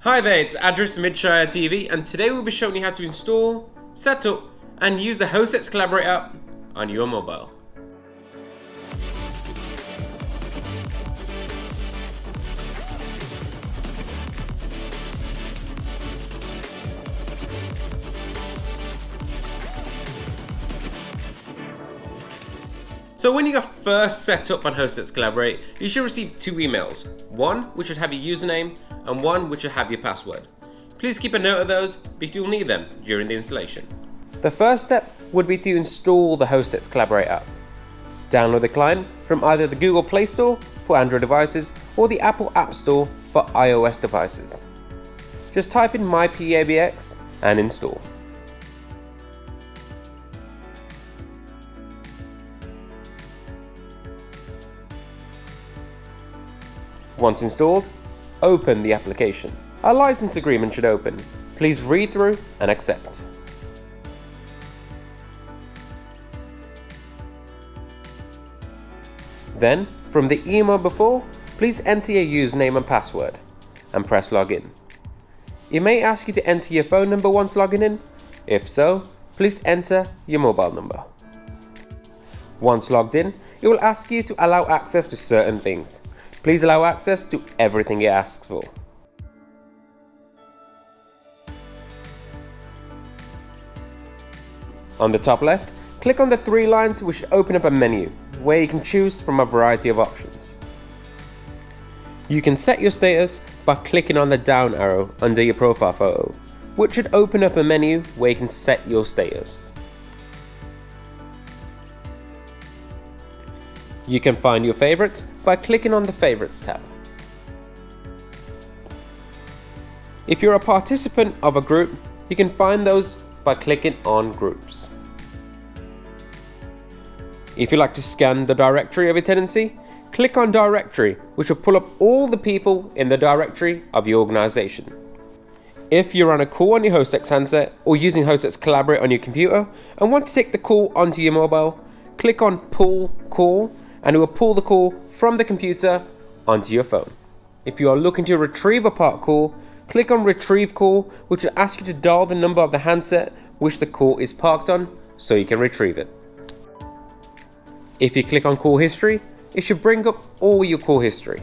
Hi there, it's Adris from Midshire TV, and today we'll be showing you how to install, set up, and use the HostX Collaborate app on your mobile. So when you get first set up on HostX Collaborate, you should receive two emails. One which should have your username and one which should have your password. Please keep a note of those because you'll need them during the installation. The first step would be to install the HostX Collaborate app. Download the client from either the Google Play Store for Android devices or the Apple App Store for iOS devices. Just type in mypabx and install. Once installed, open the application. A license agreement should open. Please read through and accept. Then, from the email before, please enter your username and password and press login. It may ask you to enter your phone number once logging in. If so, please enter your mobile number. Once logged in, it will ask you to allow access to certain things. Please allow access to everything it asks for. On the top left, click on the three lines which open up a menu where you can choose from a variety of options. You can set your status by clicking on the down arrow under your profile photo, which should open up a menu where you can set your status. You can find your favorites by clicking on the Favorites tab. If you're a participant of a group, you can find those by clicking on Groups. If you like to scan the directory of your tenancy, click on Directory, which will pull up all the people in the directory of your organization. If you're on a call on your HostX handset or using HostX Collaborate on your computer and want to take the call onto your mobile, click on Pull Call and it will pull the call from the computer onto your phone. If you are looking to retrieve a parked call, click on Retrieve Call, which will ask you to dial the number of the handset which the call is parked on so you can retrieve it. If you click on Call History, it should bring up all your call history.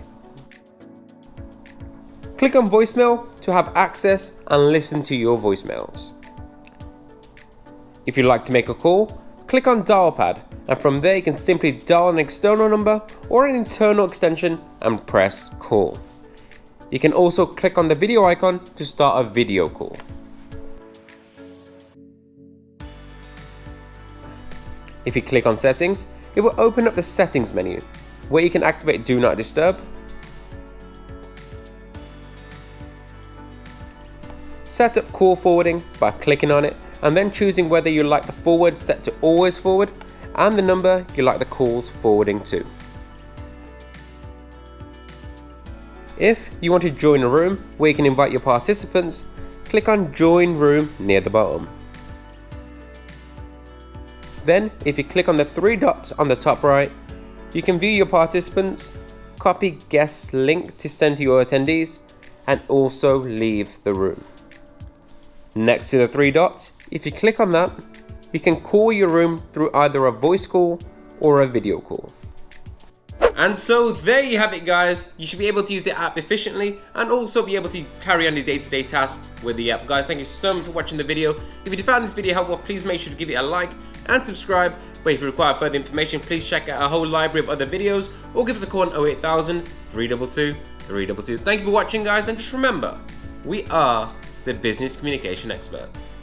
Click on Voicemail to have access and listen to your voicemails. If you'd like to make a call, click on Dial Pad, and from there you can simply dial an external number or an internal extension and press Call. You can also click on the video icon to start a video call. If you click on Settings, it will open up the Settings menu, where you can activate Do Not Disturb, set up call forwarding by clicking on it and then choosing whether you like the forward set to always forward and the number you like the calls forwarding to. If you want to join a room where you can invite your participants, click on Join Room near the bottom. Then, if you click on the three dots on the top right, you can view your participants, copy guest link to send to your attendees, and also leave the room. Next to the three dots, if you click on that, you can call your room through either a voice call or a video call. And so there you have it, guys. You should be able to use the app efficiently and also be able to carry on your day-to-day tasks with the app. Guys, thank you so much for watching the video. If you found this video helpful, please make sure to give it a like and subscribe. But if you require further information, please check out our whole library of other videos or give us a call on 08000 322 322. Thank you for watching, guys, and just remember, we are the business communication experts.